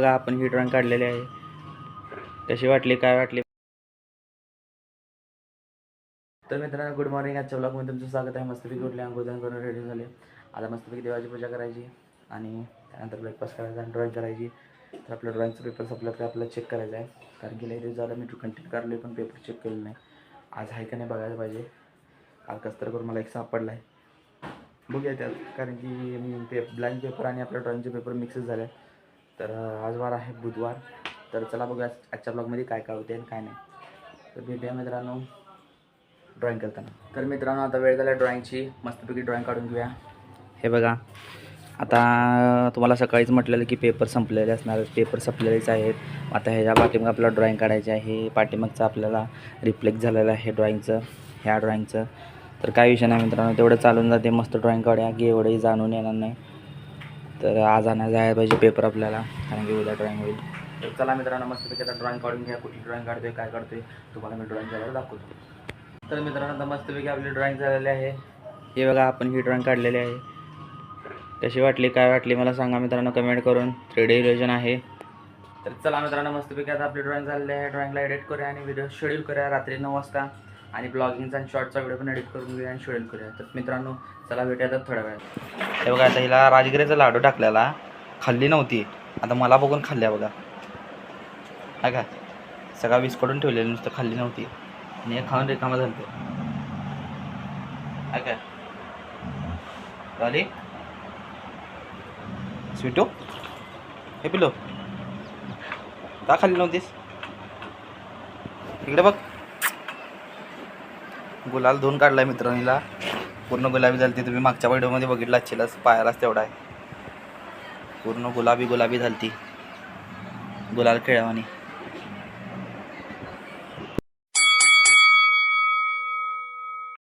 बघा आपण ही ड्रॉइंग काढलेली आहे. कशी वाटली, काय वाटली? तर मित्रांनो गुड मॉर्निंग. आजच्या ब्लॉगमध्ये तुमचं स्वागत आहे. मस्तपैकी उठले, अंघोळ करून रेडी झाले. आता मस्तपैकी देवाची पूजा करायची आणि त्यानंतर ब्रेकफास्ट करायचा आणि ड्रॉइंग करायची. तर आपलं ड्रॉइंगचं पेपर संपलं तर आपल्याला चेक करायचं आहे. कारण की लई दिवस झालं मी कंटिन्यू काढलो पण पेपर चेक केलं नाही. आज आहे का नाही बघायला पाहिजे. काल कसं करून मला एक सापडला आहे, बघूया त्यात. कारण की मी ब्लँक पेपर आणि आपल्या ड्रॉइंगचे पेपर मिक्सच झाले. तर आज वार आहे बुधवार. तर चला बघूया आजच्या ब्लॉगमध्ये काय काय होते आणि काय नाही. तर भेटूया मित्रांनो ड्रॉइंग करताना. तर मित्रांनो आता वेळ झाला ड्रॉइंगची. मस्तपैकी ड्रॉइंग काढून घेऊया. हे बघा, आता तुम्हाला सकाळीच म्हटलेलं की पेपर संपलेले असणार. पेपर संपलेलेच आहेत. आता ह्याच्या पाठीमाग आपल्याला ड्रॉइंग काढायची आहे. पाठीमागचं आपल्याला रिफ्लेक्ट झालेलं आहे ड्रॉइंगचं, ह्या ड्रॉइंगचं. तर काय विषय नाही मित्रांनो, तेवढं चालून जाते. मस्त ड्रॉइंग काढूया की एवढंही जाणून येणार नाही. तर आज आणायला जायला पाहिजे पेपर आपल्याला, कारण की उद्या ड्रॉइंग होईल. तर चला मित्रांनो मस्तपैकी आता ड्रॉइंग काढून घ्या. कुठली ड्रॉइंग काढतोय, काय काढतोय तुम्हाला मी ड्रॉइंग करायला दाखवतो. तर मित्रांनो आता मस्तपैकी आपली ड्रॉइंग झालेली आहे. हे बघा आपण ही ड्रॉइंग काढलेली आहे. कशी वाटली, काय वाटली मला सांगा मित्रांनो कमेंट करून. 3D इल्युजन आहे. तर चला मित्रांनो मस्तपैकी आता आपली ड्रॉइंग झालेली आहे. ड्रॉइंगला एडिट करूया आणि व्हिडिओ शेड्यूल करूया रात्री 9 वाजता. आणि ब्लॉगिंगचा आणि शॉर्टचा व्हिडिओ पण एडिट करून घेऊया आणि शेड्यूल करूया. तर मित्रांनो चला भेटूया आता थोड्या वेळात. हे बघा आता हिला राजगिरीचा लाडू टाकलेला, खाल्ली नव्हती. आता मला बघून खाल्ल्या बघा. हा का सगळा विस्कडून ठेवलेलं, नुसतं खाल्ली नव्हती आणि हे खाऊन रिकामा झालं. काय काय झाली स्वीटू? हे पिलो का खाल्ली नव्हतीस? इकडे बघ, गुलाल धुवून काढलाय मित्रांनीला. पूर्ण गुलाबी झालती. तुम्ही मागच्या व्हिडिओमध्ये बघितला असेलच, पायालाच तेवढा आहे. पूर्ण गुलाबी गुलाबी झालती, गुलाल खेळवानी.